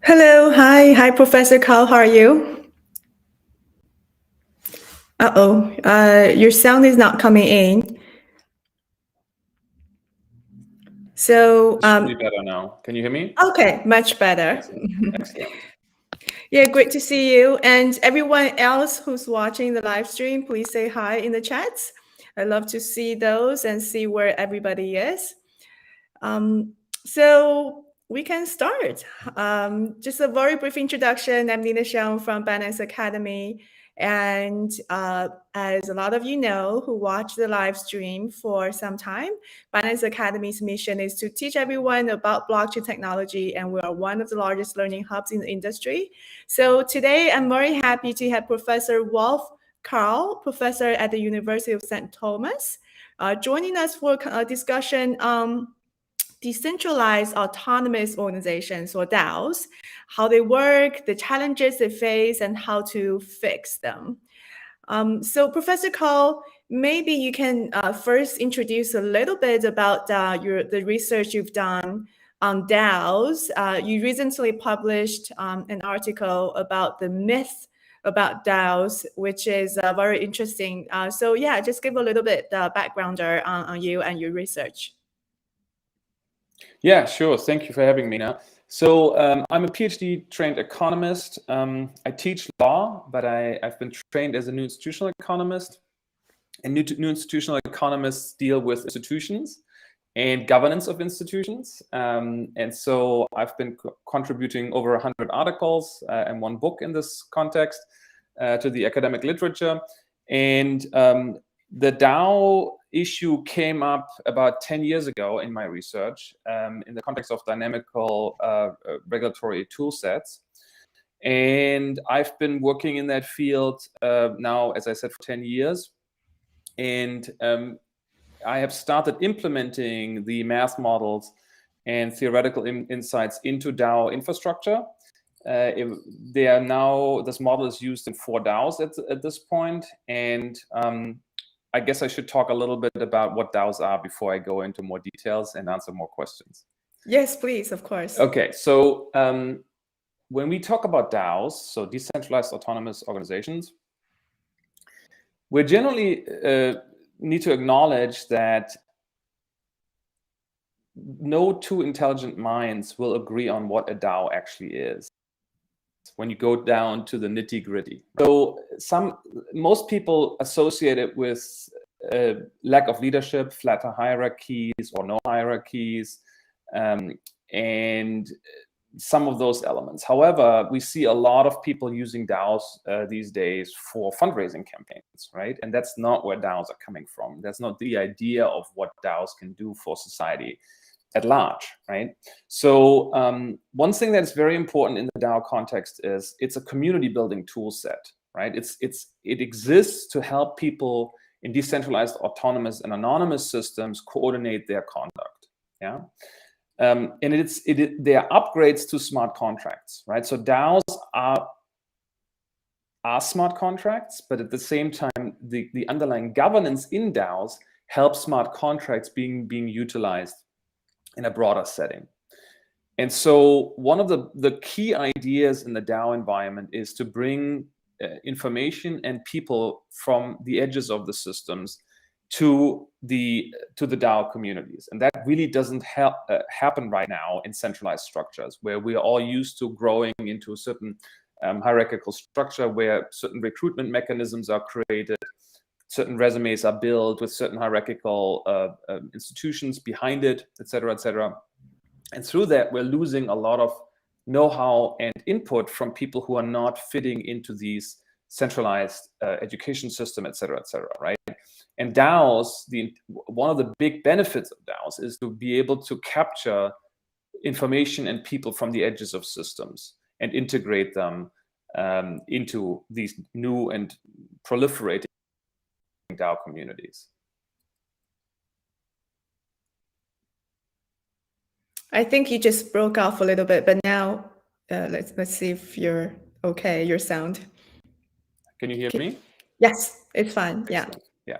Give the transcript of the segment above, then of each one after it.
Hello, hi, Professor Kaal. How are you? Your sound is not coming in. So, It should be better now. Can you hear me? Okay, much better. Excellent. Yeah, great to see you. And everyone else who's watching the live stream, please say hi in the chats. I love to see those and see where everybody is. So we can start. Just a very brief introduction. I'm Nina Xiong from Binance Academy. And as a lot of you know who watch the live stream for some time, Binance Academy's mission is to teach everyone about blockchain technology, and we are one of the largest learning hubs in the industry. So today, I'm very happy to have Professor Wulf Kaal, professor at the University of St. Thomas, joining us for a discussion decentralized autonomous organizations, or DAOs, how they work, the challenges they face, and how to fix them. So Professor Kaal, maybe you can first introduce a little bit about the research you've done on DAOs. You recently published an article about the myth about DAOs, which is very interesting. So yeah, just give a little bit backgrounder on you and your research. Yeah, sure. Thank you for having me now. So I'm a PhD trained economist. I teach law, but I've been trained as a new institutional economist. And new institutional economists deal with institutions and governance of institutions. And so I've been contributing over 100 articles and one book in this context to the academic literature. And the DAO issue came up about 10 years ago in my research in the context of dynamical regulatory tool sets. And I've been working in that field now, as I said, for 10 years. And I have started implementing the math models and theoretical insights into DAO infrastructure. They are now, this model is used in 4 DAOs at this point. And I guess I should talk a little bit about what DAOs are before I go into more details and answer more questions. Yes, please, of course. Okay, so when we talk about DAOs, so decentralized autonomous organizations, we generally need to acknowledge that no two intelligent minds will agree on what a DAO actually is when you go down to the nitty-gritty. So most people associate it with lack of leadership, flatter hierarchies or no hierarchies, and some of those elements. However, we see a lot of people using DAOs these days for fundraising campaigns, right? And that's not where DAOs are coming from. That's not the idea of what DAOs can do for society at large, right? So one thing that's very important in the DAO context is it's a community building tool set, right? It exists to help people in decentralized autonomous and anonymous systems coordinate their conduct, yeah? And they are upgrades to smart contracts, right? So DAOs are smart contracts, but at the same time, the underlying governance in DAOs helps smart contracts being utilized in a broader setting. And so one of the key ideas in the DAO environment is to bring information and people from the edges of the systems to the DAO communities. And that really doesn't happen right now in centralized structures where we are all used to growing into a certain hierarchical structure where certain recruitment mechanisms are created, certain resumes are built with certain hierarchical institutions behind it, et cetera, et cetera. And through that, we're losing a lot of know-how and input from people who are not fitting into these centralized education system, et cetera, right? And DAOs, one of the big benefits of DAOs is to be able to capture information and people from the edges of systems and integrate them into these new and proliferating DAO communities. I think you just broke off a little bit, but now let's see if you're okay, your sound. Can you hear me? Yes, it's fine. Excellent. Yeah.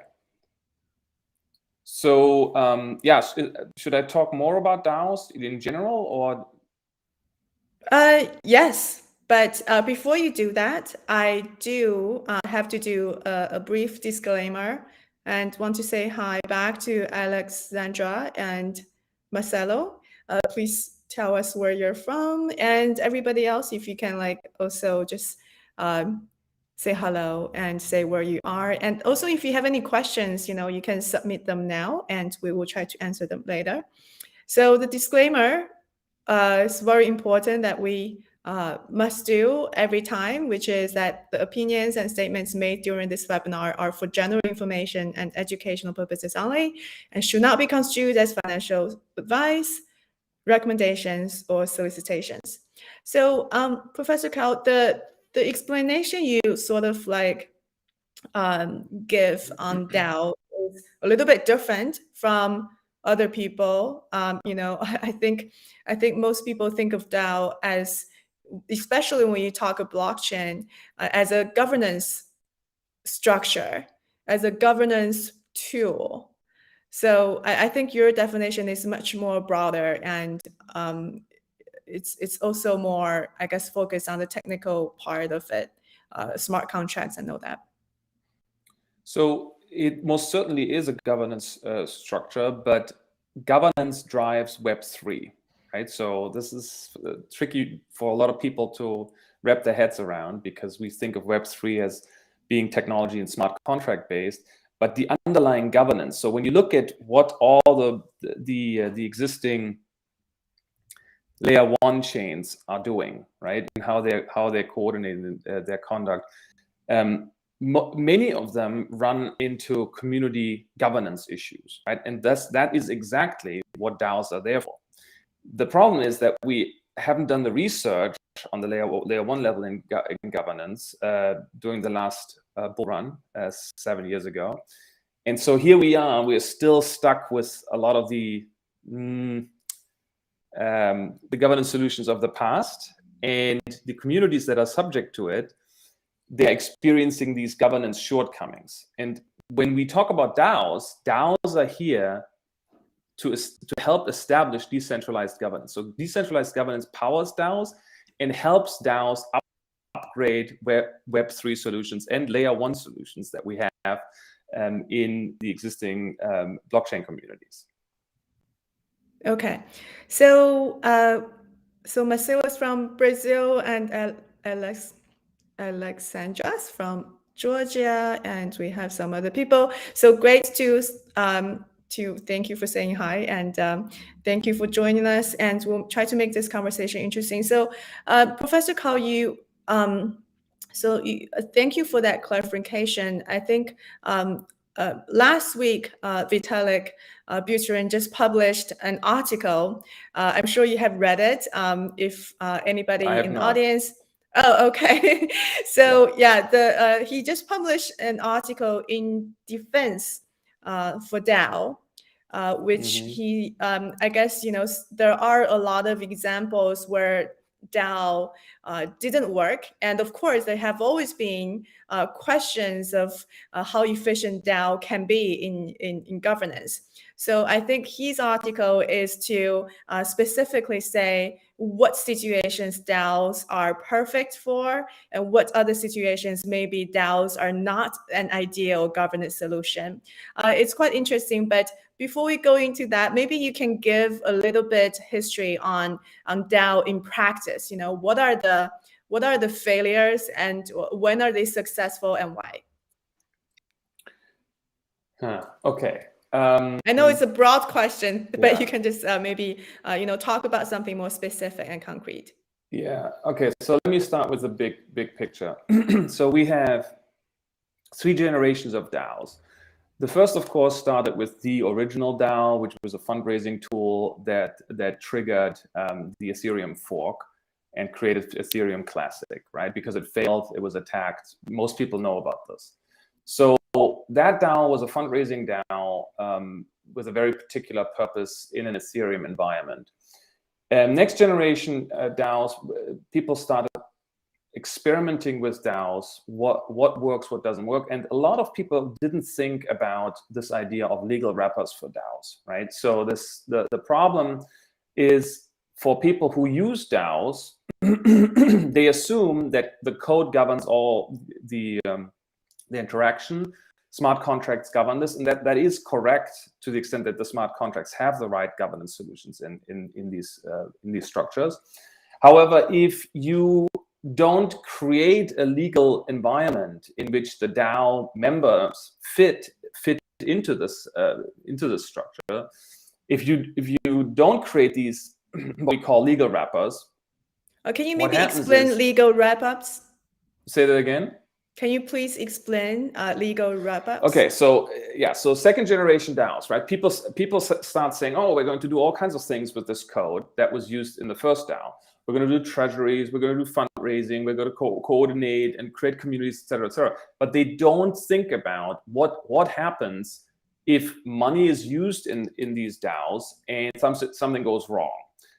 So yeah, should I talk more about DAOs in general, or? Yes, but before you do that, I do have to do a brief disclaimer and want to say hi back to Alexandra and Marcelo. Please tell us where you're from, and everybody else, if you can like also just say hello and say where you are. And also if you have any questions, you can submit them now and we will try to answer them later. So the disclaimer is very important that we must do every time, which is that the opinions and statements made during this webinar are for general information and educational purposes only and should not be construed as financial advice, recommendations, or solicitations. So Professor Kaal, the explanation you sort of like give on DAO is a little bit different from other people. I think most people think of DAO as, especially when you talk of blockchain, as a governance structure, as a governance tool. So I think your definition is much more broader, and it's also more, I guess, focused on the technical part of it, smart contracts and all that. So it most certainly is a governance structure, but governance drives Web3, right? So this is tricky for a lot of people to wrap their heads around, because we think of Web3 as being technology and smart contract based, but the underlying governance. So when you look at what all the existing layer one chains are doing, right, and how they're coordinating their conduct. Many of them run into community governance issues, right? And that is exactly what DAOs are there for. The problem is that we haven't done the research on the layer one level in governance during the last bull run 7 years ago. And so here we are, we're still stuck with a lot of the governance solutions of the past, and the communities that are subject to it, they're experiencing these governance shortcomings. And when we talk about DAOs are here to help establish decentralized governance. So decentralized governance powers DAOs and helps DAOs upgrade Web3 solutions and layer one solutions that we have in the existing blockchain communities. Okay, so Marcelo is from Brazil and Alexandra's from Georgia, and we have some other people. So great to thank you for saying hi, and thank you for joining us. And we'll try to make this conversation interesting. So, Professor Kaal, thank you for that clarification. I think last week, Vitalik Buterin just published an article. I'm sure you have read it. If anybody in the audience. Oh, okay. So yeah, he just published an article in defense for DAO, which he, I guess, there are a lot of examples where DAO didn't work. And of course, there have always been questions of how efficient DAO can be in governance. So I think his article is to specifically say what situations DAOs are perfect for and what other situations maybe DAOs are not an ideal governance solution. It's quite interesting, but before we go into that, maybe you can give a little bit history on DAO in practice. What are the failures and when are they successful and why? Okay. I know it's a broad question, but you can just maybe talk about something more specific and concrete. Yeah. Okay. So let me start with the big picture. So we have 3 generations of DAOs. The first, of course, started with the original DAO, which was a fundraising tool that triggered the Ethereum fork and created Ethereum Classic, right? Because it failed, it was attacked. Most people know about this. So that DAO was a fundraising DAO with a very particular purpose in an Ethereum environment. Next generation DAOs, people started experimenting with DAOs, what works, what doesn't work. And a lot of people didn't think about this idea of legal wrappers for DAOs, right? So the problem is for people who use DAOs, they assume that the code governs all the interaction. Smart contracts govern this, and that is correct to the extent that the smart contracts have the right governance solutions in these structures. However, if you don't create a legal environment in which the DAO members fit into this structure, if you don't create these what we call legal wrappers, can you maybe explain legal wrap-ups? Say that again. Can you please explain legal wrap-ups? Okay, so yeah, so second generation DAOs, right? People start saying, oh, we're going to do all kinds of things with this code that was used in the first DAO. We're going to do treasuries, we're going to do fundraising, we're going to coordinate and create communities, et cetera, but they don't think about what happens if money is used in these DAOs and something goes wrong.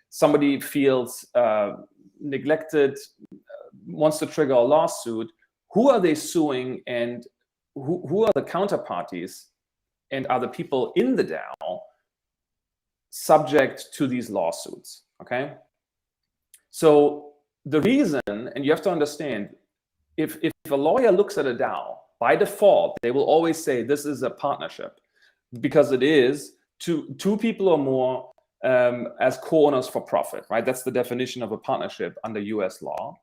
Somebody feels neglected, wants to trigger a lawsuit. Who are they suing, and who are the counterparties, and are the people in the DAO subject to these lawsuits? Okay, so the reason, and you have to understand, if a lawyer looks at a DAO, by default they will always say this is a partnership, because it is two people or more as co-owners for profit, right? That's the definition of a partnership under US law.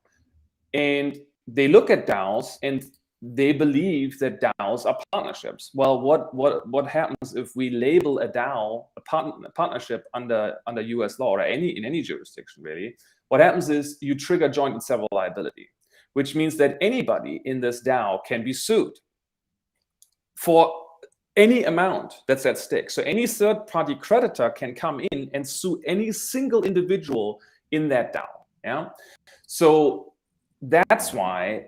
And they look at DAOs and they believe that DAOs are partnerships. Well, what happens if we label a DAO a partnership under US law, or in any jurisdiction really? What happens is you trigger joint and several liability, which means that anybody in this DAO can be sued for any amount that's at stake. So any third-party creditor can come in and sue any single individual in that DAO. Yeah. So that's why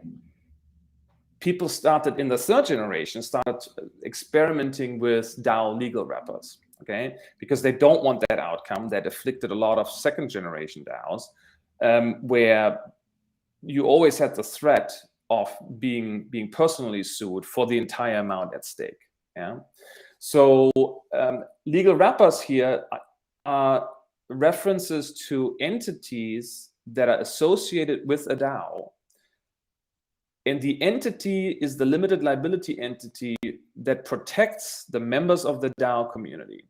people started in the third generation, started experimenting with DAO legal wrappers, okay? Because they don't want that outcome that afflicted a lot of second generation DAOs, where you always had the threat of being personally sued for the entire amount at stake. Yeah. So legal wrappers here are references to entities that are associated with a DAO, and the entity is the limited liability entity that protects the members of the DAO community.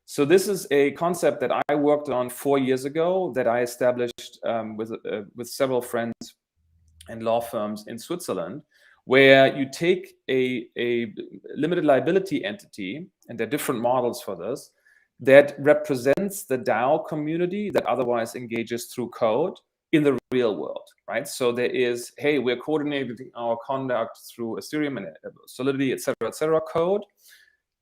So this is a concept that I worked on 4 years ago, that I established with several friends and law firms in Switzerland, where you take a limited liability entity, and there are different models for this, that represents the DAO community that otherwise engages through code in the real world, right? So there is, hey, we're coordinating our conduct through Ethereum and Solidity, et cetera, code.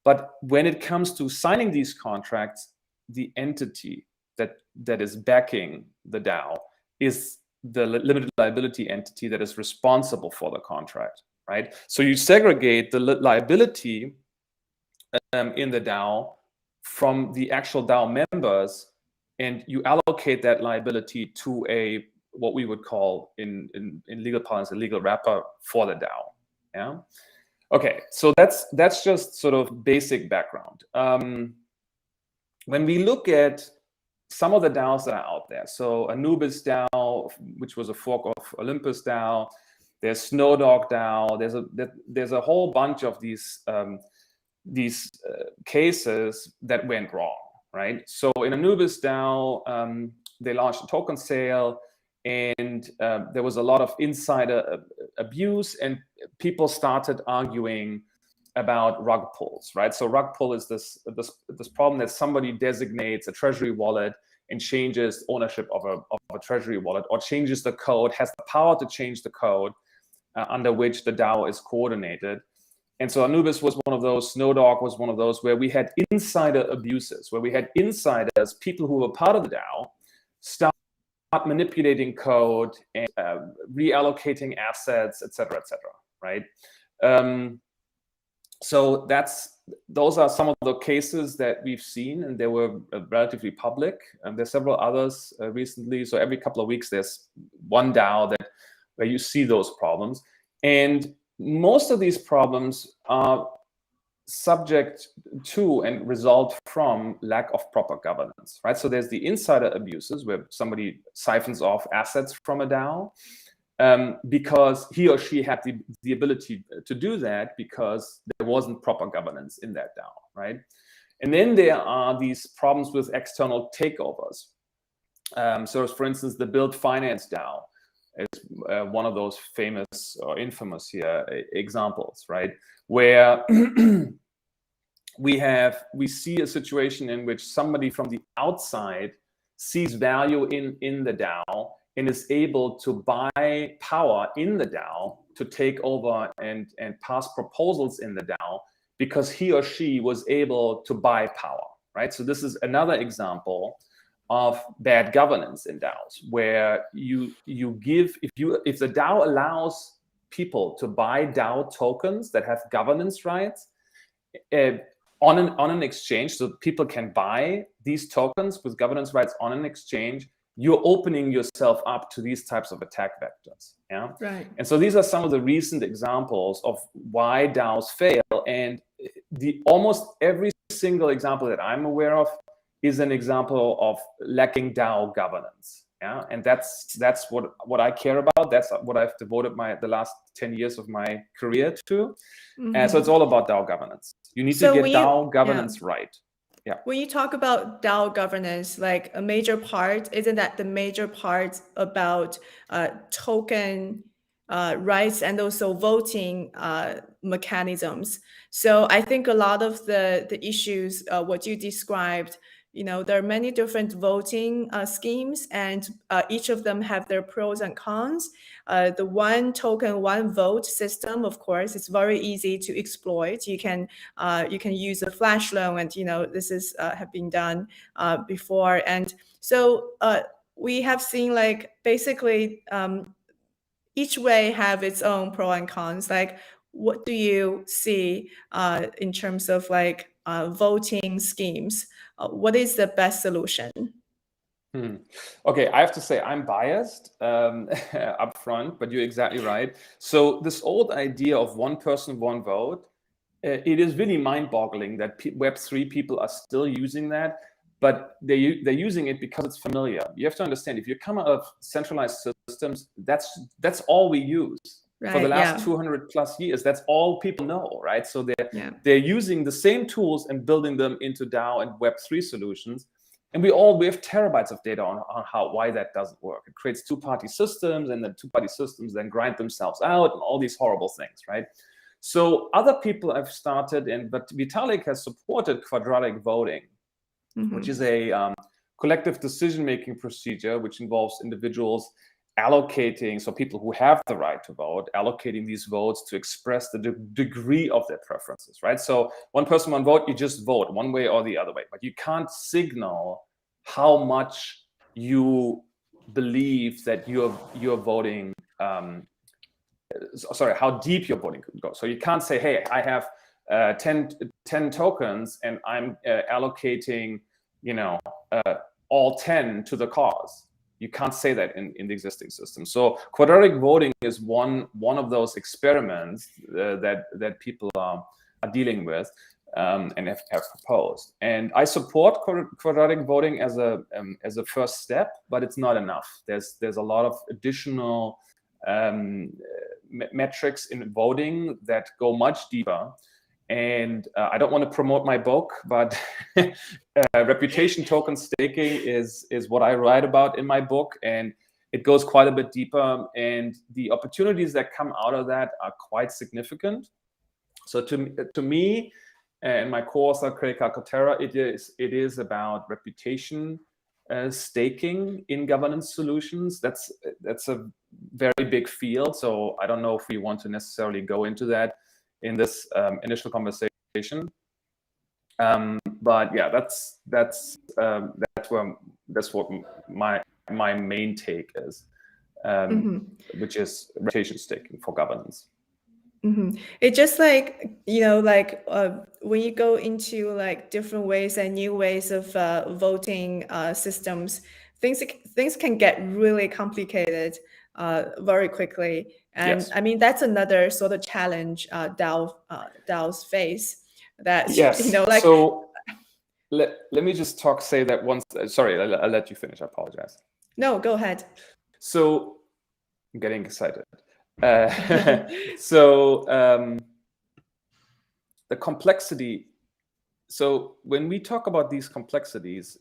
But when it comes to signing these contracts, the entity that is backing the DAO is the limited liability entity that is responsible for the contract, right? So you segregate the liability in the DAO from the actual DAO members, and you allocate that liability to what we would call in legal parlance a legal wrapper for the DAO. Yeah. Okay, so that's just sort of basic background. When we look at some of the DAOs that are out there, so Anubis DAO, which was a fork of Olympus DAO, there's Snowdog DAO, there's a whole bunch of these cases that went wrong, right? So in Anubis DAO, they launched a token sale, and there was a lot of insider abuse, and people started arguing about rug pulls, right? So rug pull is this problem that somebody designates a treasury wallet and changes ownership of a treasury wallet, or changes the code, has the power to change the code under which the DAO is coordinated. And so Anubis was one of those, Snowdog was one of those, where we had insider abuses, where we had insiders, people who were part of the DAO, start manipulating code and reallocating assets, et cetera, right? So those are some of the cases that we've seen, and they were relatively public. And there's several others recently. So every couple of weeks, there's one DAO that where you see those problems. And most of these problems are subject to and result from lack of proper governance, right? So there's the insider abuses where somebody siphons off assets from a DAO because he or she had the ability to do that because there wasn't proper governance in that DAO, right? And then there are these problems with external takeovers. So for instance, the Build Finance DAO is one of those famous or infamous here examples, right? Where we see a situation in which somebody from the outside sees value in the DAO and is able to buy power in the DAO to take over and pass proposals in the DAO because he or she was able to buy power, right? So this is another example of bad governance in DAOs, where you give, if the DAO allows people to buy DAO tokens that have governance rights on an exchange, so people can buy these tokens with governance rights on an exchange, you're opening yourself up to these types of attack vectors. Yeah. Right. And so these are some of the recent examples of why DAOs fail. And almost every single example that I'm aware of is an example of lacking DAO governance. Yeah. And that's what I care about. That's what I've devoted the last 10 years of my career to. And so it's all about DAO governance. You need to get DAO governance right. Yeah. When you talk about DAO governance, like a major part, isn't that the major part about token rights and also voting mechanisms? So I think a lot of the issues, what you described, there are many different voting schemes, and each of them have their pros and cons. The one token, one vote system, of course, it's very easy to exploit. You can use a flash loan, and this is have been done before. And so we have seen, like, basically each way have its own pro and cons. Like, what do you see in terms of like voting schemes? What is the best solution? Okay, I have to say I'm biased up front, but you're exactly right. So this old idea of one person, one vote, it is really mind-boggling that Web3 people are still using that, but they're using it because it's familiar. You have to understand, if you come out of centralized systems, that's all we use. Right, for the last 200 plus years. That's all people know, right? So they're using the same tools and building them into DAO and Web3 solutions. And we have terabytes of data on why that doesn't work. It creates two-party systems, and the two-party systems then grind themselves out, and all these horrible things, right? So other people have started, but Vitalik has supported quadratic voting, which is a collective decision-making procedure which involves individuals allocating, so people who have the right to vote, allocating these votes to express the degree of their preferences, right? So one person, one vote, you just vote one way or the other way, but you can't signal how much you believe that you're voting, sorry, how deep your voting could go. So you can't say, hey, I have 10 tokens and I'm allocating, all 10 to the cause. You can't say that in the existing system. So quadratic voting is one of those experiments that people are dealing with and have proposed. And I support quadratic voting as a first step, but it's not enough. There's a lot of additional metrics in voting that go much deeper. And I don't want to promote my book, but reputation token staking is what I write about in my book, and it goes quite a bit deeper. And the opportunities that come out of that are quite significant. So to me, and my co-author Craig Calcaterra, it is about reputation staking in governance solutions. That's a very big field. So I don't know if we want to necessarily go into that in this initial conversation, but yeah, that's what my main take is, which is reputation staking for governance. It's just like, when you go into like different ways and new ways of voting systems, things can get really complicated. very quickly. And Yes. I mean, that's another sort of challenge DAOs face. That Yes. like. So let me just say that once. Sorry, I'll let you finish. I apologize. No, go ahead. So I'm getting excited. So the complexity. So when we talk about these complexities,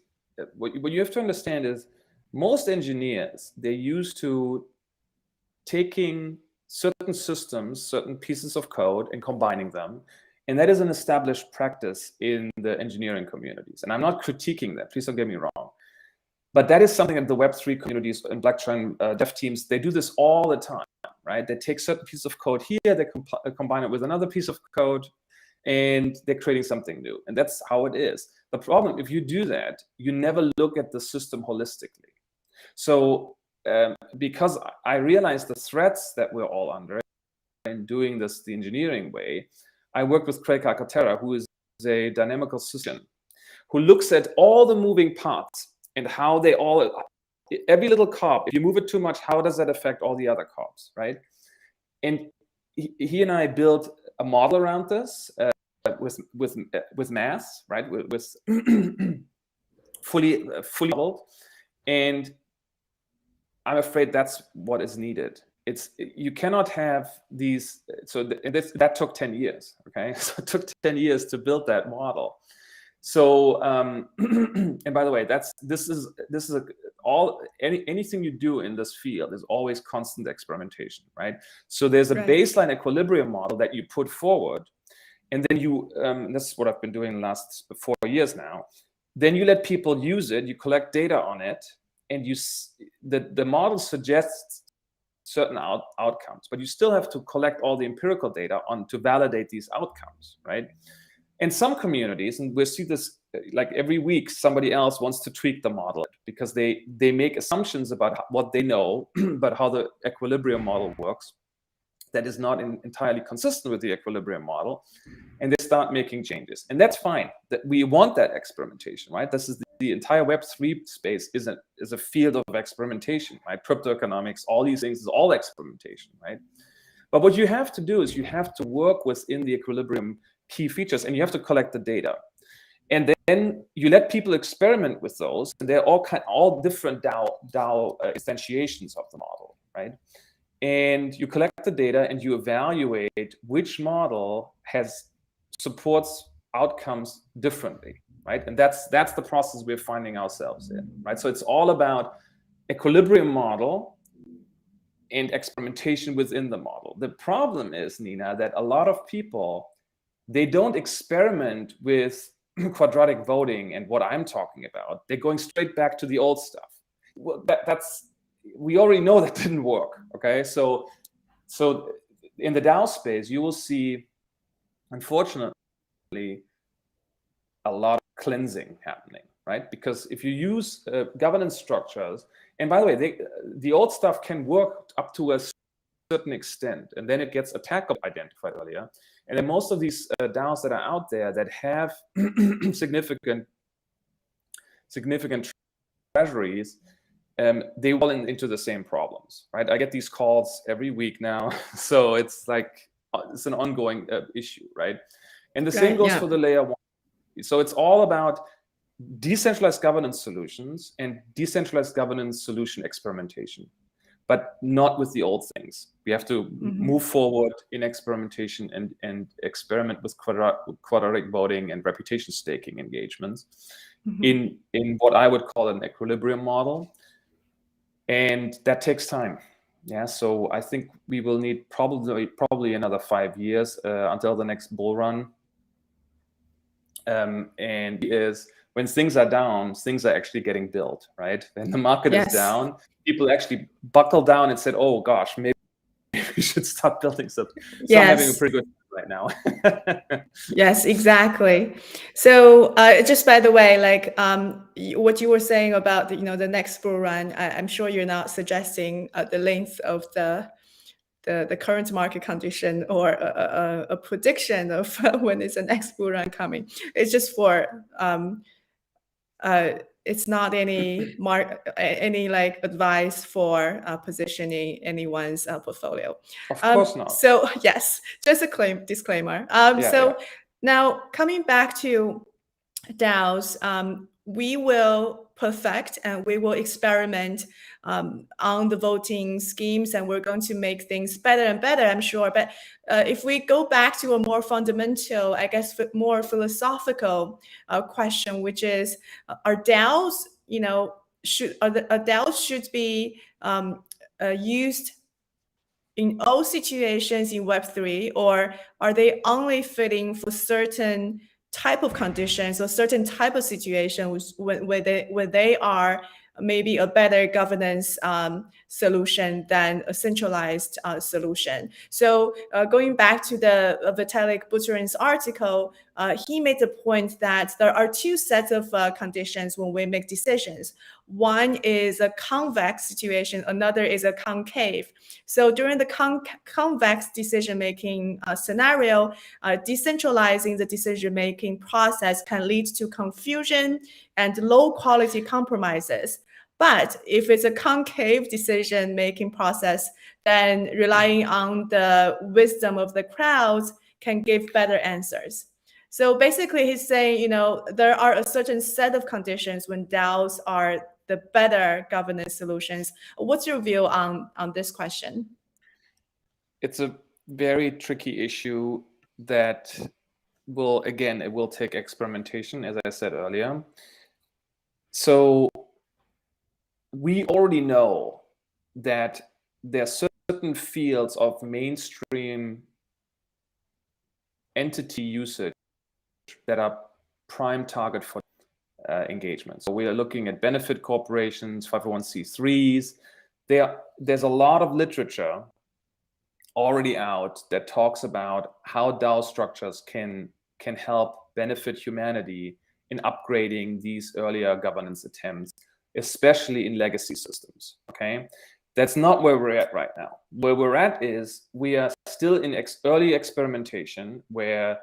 what you have to understand is most engineers, they're used to taking certain systems, certain pieces of code and combining them. And that is an established practice in the engineering communities. And I'm not critiquing that, please don't get me wrong. But that is something that the Web3 communities and blockchain dev teams, they do this all the time, right? They take certain pieces of code here, they combine it with another piece of code, and they're creating something new. And that's how it is. The problem, if you do that, you never look at the system holistically. So because I realize the threats that we're all under and doing this the engineering way, I worked with Craig Alcantara, who is a dynamical system, who looks at all the moving parts and how they all, every little cog, if you move it too much, how does that affect all the other cogs, right? And he and I built a model around this with math, right? With fully modeled. And I'm afraid that's what is needed. You cannot have these. So that took 10 years. Okay, so it took 10 years to build that model. So and by the way, anything you do in this field is always constant experimentation, right? So there's a baseline equilibrium model that you put forward, and then you this is what I've been doing the last 4 years now. Then you let people use it, you collect data on it, and the model suggests certain outcomes, but you still have to collect all the empirical data to validate these outcomes, right? And some communities, and we see this like every week, somebody else wants to tweak the model because they make assumptions about what they know, but how the equilibrium model works that is not entirely consistent with the equilibrium model, and they start making changes. And that's fine. That we want that experimentation, right? This is the entire Web3 space is a field of experimentation, right? Crypto economics, all these things is all experimentation, right? But what you have to do is you have to work within the equilibrium key features, and you have to collect the data. And then you let people experiment with those, and they're all different DAO instantiations of the model, right? And you collect the data and you evaluate which model supports outcomes differently, right? And that's the process we're finding ourselves in, right? So it's all about equilibrium model and experimentation within the model. The problem is, Nina, that a lot of people, they don't experiment with quadratic voting and what I'm talking about. They're going straight back to the old stuff. Well, we already know that didn't work. Okay, so in the DAO space, you will see, unfortunately, a lot of cleansing happening, right? Because if you use governance structures, and by the way, the old stuff can work up to a certain extent, and then it gets attacked, identified earlier. And then most of these DAOs that are out there that have significant treasuries, they fall into the same problems, right? I get these calls every week now, so it's like it's an ongoing issue, right? And the same goes for the layer one. So it's all about decentralized governance solutions and decentralized governance solution experimentation, but not with the old things. We have to move forward in experimentation and experiment with quadratic voting and reputation staking engagements in what I would call an equilibrium model. And that takes time. Yeah, so I think we will need probably another 5 years until the next bull run. And when things are down, things are actually getting built, right? When the market is down, people actually buckle down and said, "Oh gosh, maybe we should start building something." So I'm having a pretty good time right now. Yes, exactly. So just by the way, like what you were saying about the next bull run, I'm sure you're not suggesting the length of the current market condition or a prediction of when is the next bull run coming. It's just for it's not any like advice for positioning anyone's portfolio. Of course not. So yes, just a disclaimer. Now coming back to DAOs, we will perfect and we will experiment on the voting schemes, and we're going to make things better and better, I'm sure. But if we go back to a more fundamental, I guess, more philosophical question, which is, are DAOs, DAOs should be used in all situations in Web3, or are they only fitting for certain type of conditions or certain type of situations where they are maybe a better governance solution than a centralized solution? So going back to the Vitalik Buterin's article, he made the point that there are two sets of conditions when we make decisions. One is a convex situation, another is a concave. So during the convex decision-making scenario, decentralizing the decision-making process can lead to confusion and low-quality compromises. But if it's a concave decision-making process, then relying on the wisdom of the crowds can give better answers. So basically, he's saying, there are a certain set of conditions when DAOs are the better governance solutions. What's your view on this question? It's a very tricky issue that it will take experimentation, as I said earlier. So we already know that there are certain fields of mainstream entity usage that are prime target for engagement. So we are looking at benefit corporations, 501c3s. There's a lot of literature already out that talks about how DAO structures can help benefit humanity in upgrading these earlier governance attempts, especially in legacy systems. Okay, that's not where we're at right now. Where we're at is we are still in early experimentation, where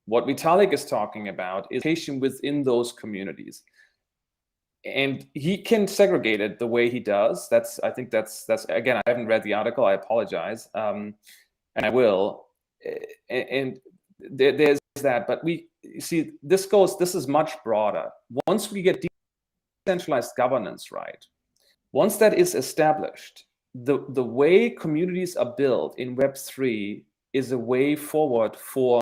what Vitalik is talking about is education within those communities. And he can segregate it the way he does. I think that's again, I haven't read the article, I apologize, and I will. And there's that, but we see this is much broader. Once we get decentralized governance right, once that is established, the way communities are built in Web3 is a way forward for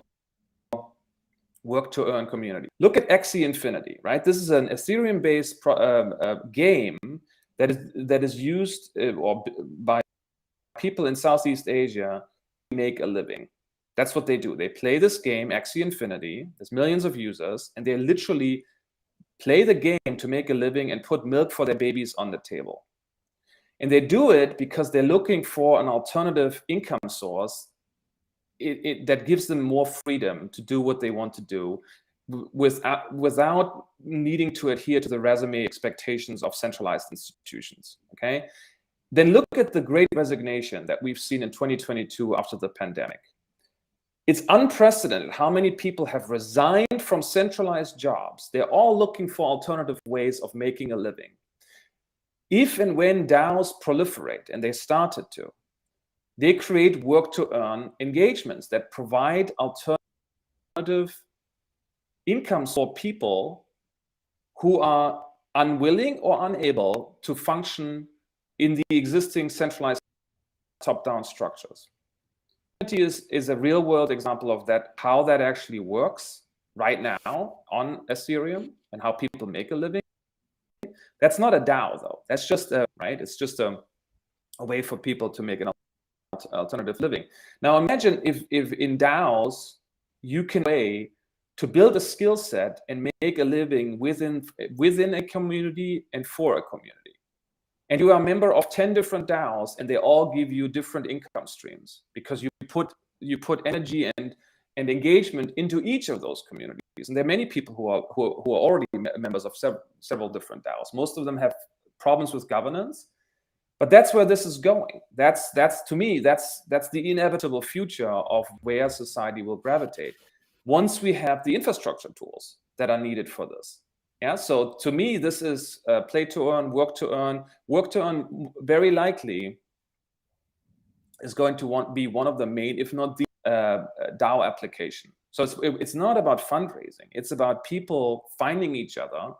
work to earn community. Look at Axie Infinity, right? This is an Ethereum-based game that is used by people in Southeast Asia to make a living. That's what they do. They play this game, Axie Infinity. There's millions of users, and they literally play the game to make a living and put milk for their babies on the table. And they do it because they're looking for an alternative income source that gives them more freedom to do what they want to do without needing to adhere to the resume expectations of centralized institutions. Okay, then look at the great resignation that we've seen in 2022 after the pandemic. It's unprecedented how many people have resigned from centralized jobs. They're all looking for alternative ways of making a living. If and when DAOs proliferate, and they started to, they create work to earn engagements that provide alternative incomes for people who are unwilling or unable to function in the existing centralized top-down structures. Is a real-world example of that, how that actually works right now on Ethereum and how people make a living. That's not a DAO, though. That's just it's just a way for people to make an alternative living. Now imagine if in DAOs you can way to build a skill set and make a living within a community and for a community. And you are a member of 10 different DAOs, and they all give you different income streams because you put energy and engagement into each of those communities. And there are many people who are already members of several different DAOs. Most of them have problems with governance, but that's where this is going. That's to me, that's the inevitable future of where society will gravitate once we have the infrastructure tools that are needed for this. Yeah, so to me, this is play to earn, work to earn. Work to earn very likely is going to be one of the main, if not the DAO application. So it's not about fundraising. It's about people finding each other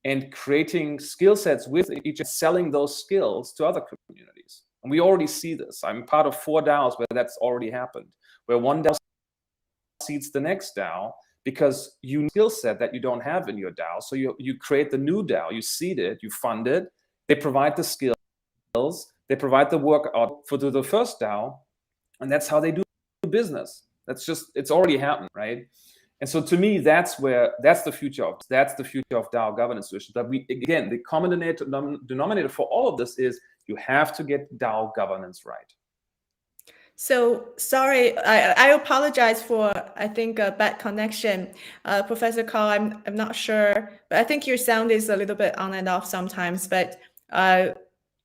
and creating skill sets with each other, selling those skills to other communities. And we already see this. I'm part of 4 DAOs where that's already happened, where one DAO seeds the next DAO because you need a skill set that you don't have in your DAO. So you create the new DAO, you seed it, you fund it, they provide the skills, they provide the work out for the first DAO, and that's how they do business. It's already happened, right? And so to me, that's the future of DAO governance solutions. But again, the common denominator for all of this is you have to get DAO governance right. So sorry, I apologize for, I think, a bad connection. Professor Kaal, I'm not sure, but I think your sound is a little bit on and off sometimes, but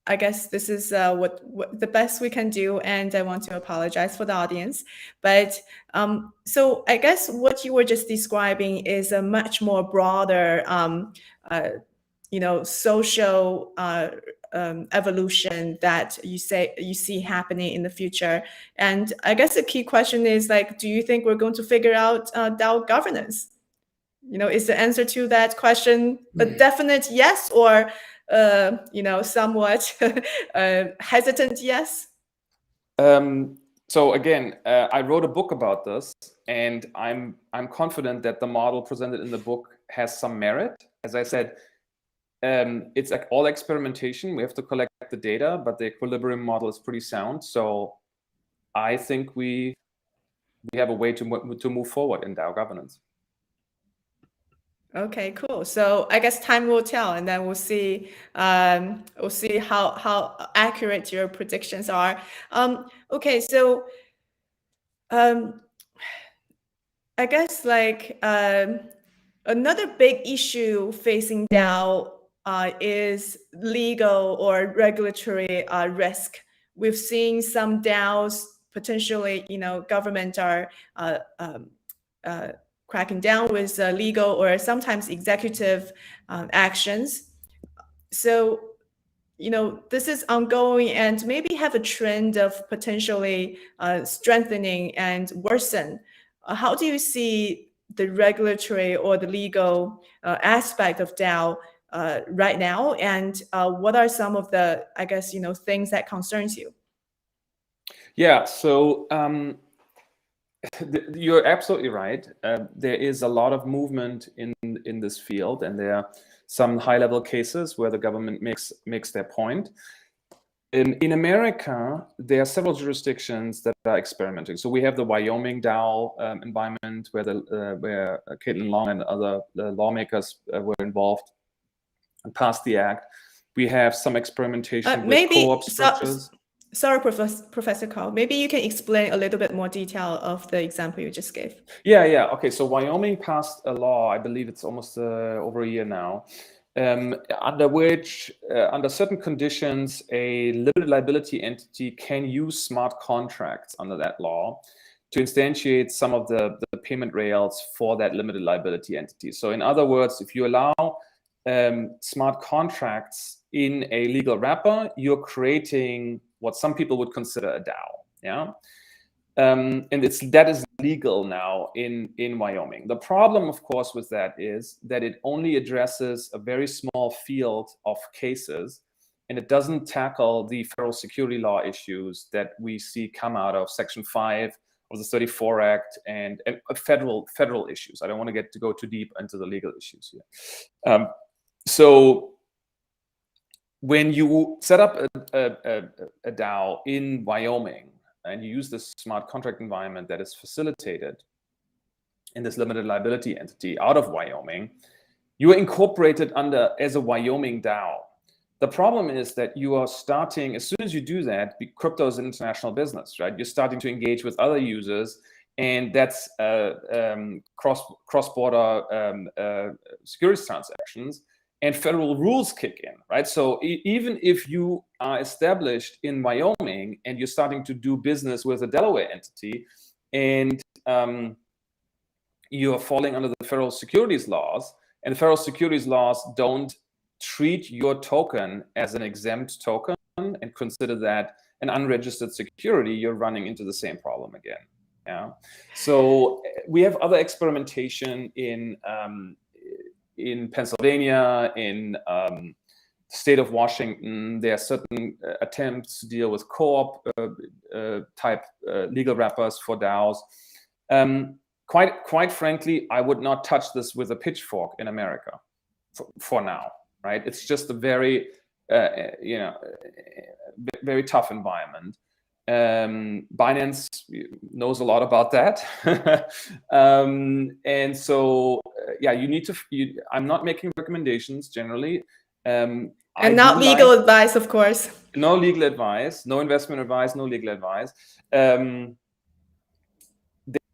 I guess this is what the best we can do, and I want to apologize for the audience. But so I guess what you were just describing is a much more broader, social evolution that you see happening in the future. And I guess the key question is, like, do you think we're going to figure out DAO governance? Is the answer to that question a definite yes, or somewhat hesitant yes? So again, I wrote a book about this, and I'm confident that the model presented in the book has some merit. As I said, it's like all experimentation. We have to collect the data, but the equilibrium model is pretty sound. So I think we have a way to move forward in DAO governance. Okay, cool. So I guess time will tell, and then we'll see how accurate your predictions are. Okay, so I guess like another big issue facing DAO is legal or regulatory risk. We've seen some DAOs potentially, government are cracking down with legal or sometimes executive actions. So, this is ongoing and maybe have a trend of potentially strengthening and worsen. How do you see the regulatory or the legal aspect of DAO right now? And what are some of the, I guess, things that concerns you? Yeah, so you're absolutely right. There is a lot of movement in this field, and there are some high-level cases where the government makes their point. In America, there are several jurisdictions that are experimenting. So we have the Wyoming DAO environment where Caitlin Long and other lawmakers were involved and passed the act. We have some experimentation with co-op structures. Sorry, Professor Kaal, maybe you can explain a little bit more detail of the example you just gave. Yeah. Okay, so Wyoming passed a law, I believe it's almost over a year now, under which, under certain conditions, a limited liability entity can use smart contracts under that law to instantiate some of the payment rails for that limited liability entity. So in other words, if you allow smart contracts in a legal wrapper, you're creating what some people would consider a DAO. Yeah. And that is legal now in Wyoming. The problem, of course, with that is that it only addresses a very small field of cases, and it doesn't tackle the federal security law issues that we see come out of Section 5 of the 34 Act and federal issues. I don't want to go too deep into the legal issues here. So when you set up a DAO in Wyoming, and you use this smart contract environment that is facilitated in this limited liability entity out of Wyoming, you are incorporated as a Wyoming DAO. The problem is that you are starting, as soon as you do that, crypto is an international business, right? You're starting to engage with other users, and that's cross-border securities transactions, and federal rules kick in, right? So even if you are established in Wyoming and you're starting to do business with a Delaware entity, and you are falling under the federal securities laws, and the federal securities laws don't treat your token as an exempt token and consider that an unregistered security, you're running into the same problem again. Yeah. So we have other experimentation in Pennsylvania, in the state of Washington. There are certain attempts to deal with co-op type legal wrappers for DAOs. Quite frankly, I would not touch this with a pitchfork in America for now, right? It's just a very, very tough environment. Binance knows a lot about that. And so, yeah, you need to, I'm not making recommendations generally. And not legal advice, of course. No legal advice, no investment advice, no legal advice.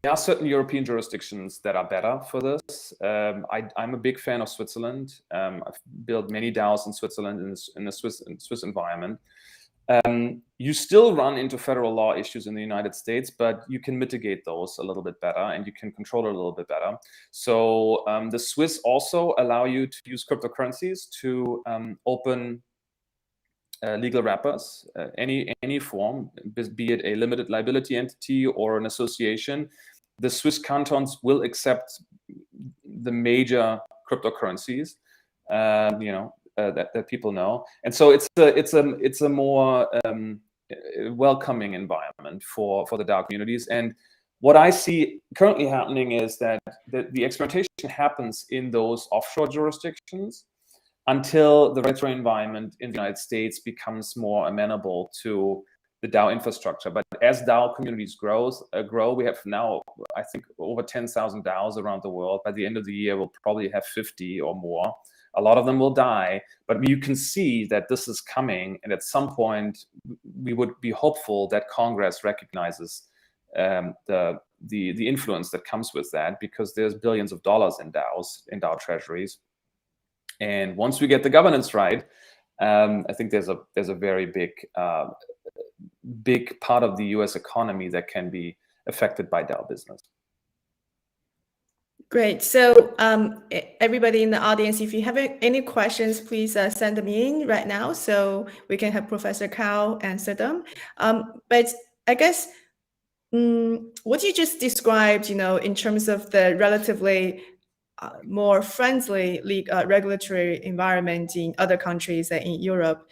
There are certain European jurisdictions that are better for this. I'm a big fan of Switzerland. I've built many DAOs in Switzerland in the Swiss environment. You still run into federal law issues in the United States, but you can mitigate those a little bit better and you can control it a little bit better. So the Swiss also allow you to use cryptocurrencies to open legal wrappers, any form, be it a limited liability entity or an association. The Swiss cantons will accept the major cryptocurrencies, that people know, and so it's a more welcoming environment for the DAO communities. And what I see currently happening is that the experimentation happens in those offshore jurisdictions until the regulatory environment in the United States becomes more amenable to the DAO infrastructure. But as DAO communities grow, we have now, I think, over 10,000 DAOs around the world. By the end of the year, we'll probably have 50 or more. A lot of them will die, but you can see that this is coming. And at some point, we would be hopeful that Congress recognizes the influence that comes with that, because there's billions of dollars in DAOs, in DAO treasuries. And once we get the governance right, I think there's a very big part of the U.S. economy that can be affected by DAO business. Great. So everybody in the audience, if you have any questions, please send them in right now so we can have Professor Kaal answer them. But I guess what you just described, in terms of the relatively more friendly regulatory environment in other countries and in Europe.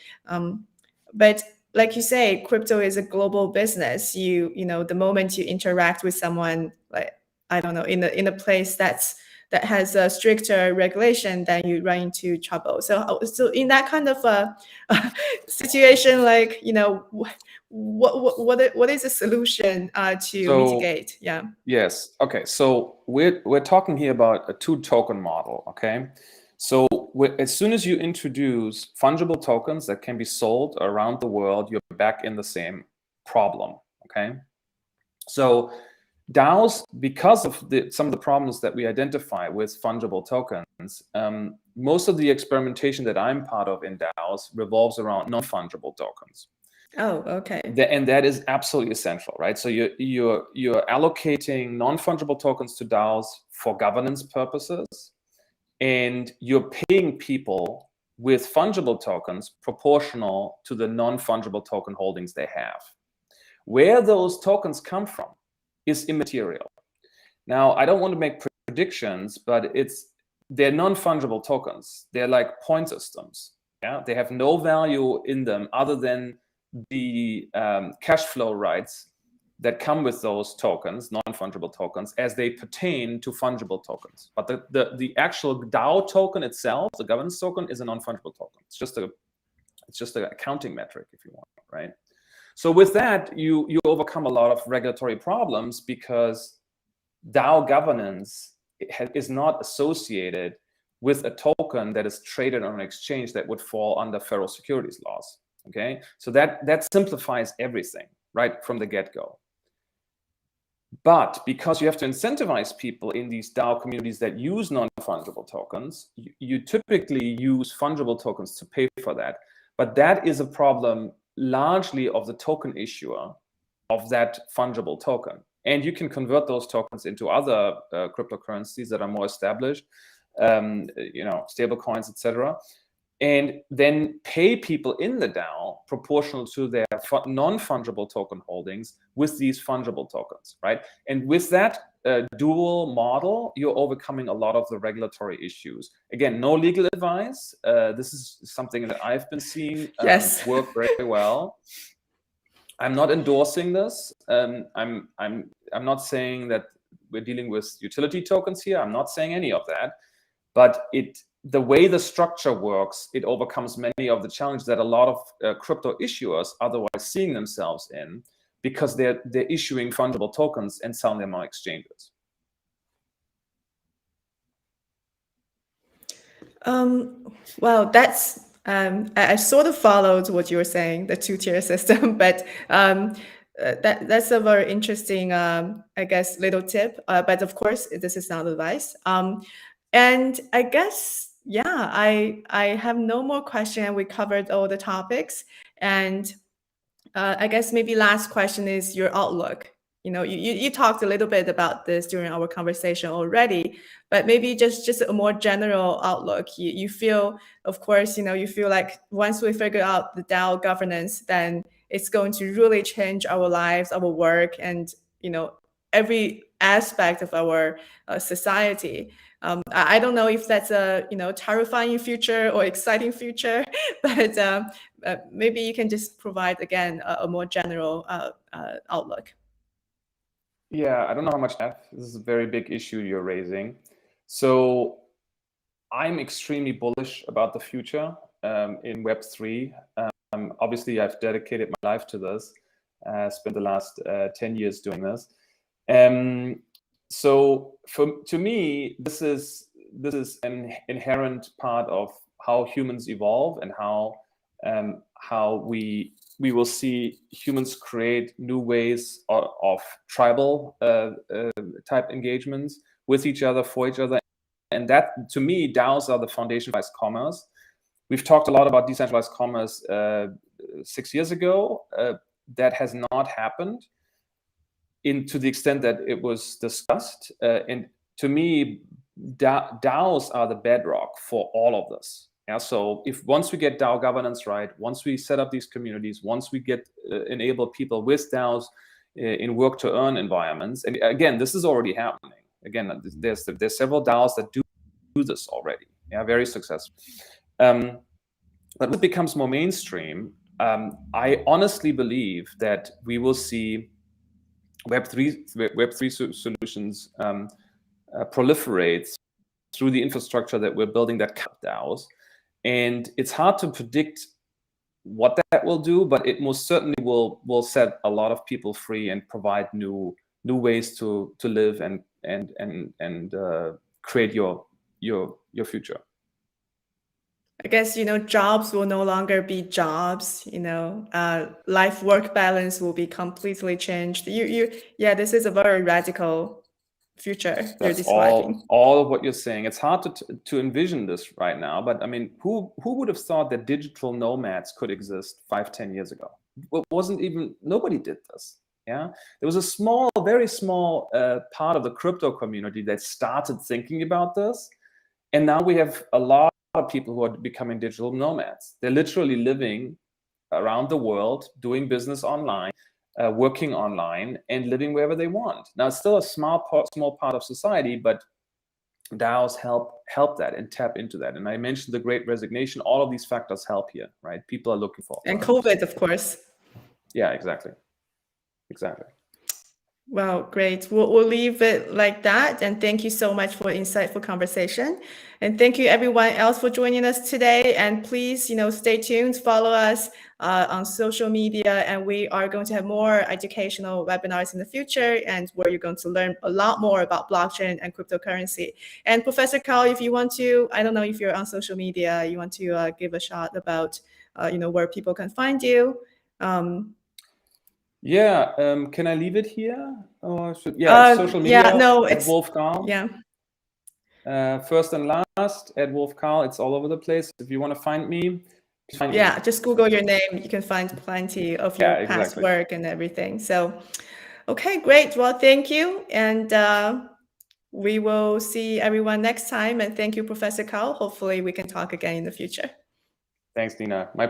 But like you say, crypto is a global business. The moment you interact with someone, like, I don't know, in a place that has a stricter regulation, then you run into trouble. So in that kind of a situation, like, what is the solution to mitigate? Yeah. Yes. Okay. So we're talking here about a two-token model. Okay. So as soon as you introduce fungible tokens that can be sold around the world, you're back in the same problem. Okay. So DAOs, because of some of the problems that we identify with fungible tokens, most of the experimentation that I'm part of in DAOs revolves around non-fungible tokens. Oh, okay. And that is absolutely essential, right? So you're allocating non-fungible tokens to DAOs for governance purposes, and you're paying people with fungible tokens proportional to the non-fungible token holdings they have. Where those tokens come from is immaterial. Now, I don't want to make predictions, but they're non-fungible tokens. They're like point systems. Yeah, they have no value in them other than the cash flow rights that come with those tokens, non-fungible tokens, as they pertain to fungible tokens. But the actual DAO token itself, the governance token, is a non-fungible token. It's just an accounting metric, if you want, right? So with that, you overcome a lot of regulatory problems, because DAO governance is not associated with a token that is traded on an exchange that would fall under federal securities laws. Okay, so that simplifies everything right from the get-go. But because you have to incentivize people in these DAO communities that use non-fungible tokens, you typically use fungible tokens to pay for that. But that is a problem largely of the token issuer of that fungible token. And you can convert those tokens into other cryptocurrencies that are more established, stable coins, etc., and then pay people in the DAO proportional to their non-fungible token holdings with these fungible tokens, right? And with that dual model, you're overcoming a lot of the regulatory issues. Again, no legal advice. This is something that I've been seeing work very well. I'm not endorsing this. I'm not saying that we're dealing with utility tokens here. I'm not saying any of that. But the way the structure works, it overcomes many of the challenges that a lot of crypto issuers otherwise seeing themselves in, because they're issuing fungible tokens and selling them on exchanges. Well, that's I sort of followed what you were saying, the two-tier system, but that's a very interesting, I guess, little tip. But of course, this is not advice. And I guess, yeah, I have no more question. We covered all the topics, and I guess maybe last question is your outlook. You talked a little bit about this during our conversation already, but maybe just a more general outlook. You feel, of course, you feel like once we figure out the DAO governance, then it's going to really change our lives, our work, and every aspect of our society. I don't know if that's a terrifying future or exciting future, but maybe you can just provide again a more general outlook. Yeah, I don't know how much that. This is a very big issue you're raising. So I'm extremely bullish about the future in Web3. Obviously, I've dedicated my life to this. Spent the last 10 years doing this. So to me, this is an inherent part of how humans evolve and how we will see humans create new ways of tribal type engagements with each other, for each other. And that, to me, DAOs are the foundation of commerce. We've talked a lot about decentralized commerce 6 years ago. That has not happened to the extent that it was discussed. And to me, DAOs are the bedrock for all of this. Yeah, so once we get DAO governance right, once we set up these communities, once we get enable people with DAOs in work to earn environments, and again, this is already happening. Again, there's several DAOs that do this already. Yeah, very successful. But when it becomes more mainstream, I honestly believe that we will see Web3 solutions proliferate through the infrastructure that we're building that DAOs. And it's hard to predict what that will do, but it most certainly will set a lot of people free and provide new ways to live and create your future. I guess jobs will no longer be jobs. Life-work balance will be completely changed. This is a very radical future you're describing. All of what you're saying. It's hard to envision this right now, but I mean, who would have thought that digital nomads could exist 5-10 years ago? Nobody did this. Yeah, there was a very small part of the crypto community that started thinking about this, and now we have a lot of people who are becoming digital nomads. They're literally living around the world, doing business online, working online, and living wherever they want. Now, it's still a small part of society, but DAOs help that and tap into that. And I mentioned the Great Resignation. All of these factors help here, right? People are looking for. And COVID, of course. Yeah, exactly. Well, great. We'll leave it like that. And thank you so much for insightful conversation. And thank you everyone else for joining us today. And please, stay tuned, follow us on social media. And we are going to have more educational webinars in the future, and where you're going to learn a lot more about blockchain and cryptocurrency. And Professor Kaal, if you want to, I don't know if you're on social media, you want to give a shot about, where people can find you. Yeah, can I leave it here? Or social media. Yeah, no, it's Wulf Kaal. Yeah. First and last at Wulf Kaal. It's all over the place. If you want to find me, just Google your name. You can find plenty of your past work and everything. So, Okay, great. Well, thank you. And we will see everyone next time. And thank you, Professor Kaal. Hopefully we can talk again in the future. Thanks, Dina. My pleasure.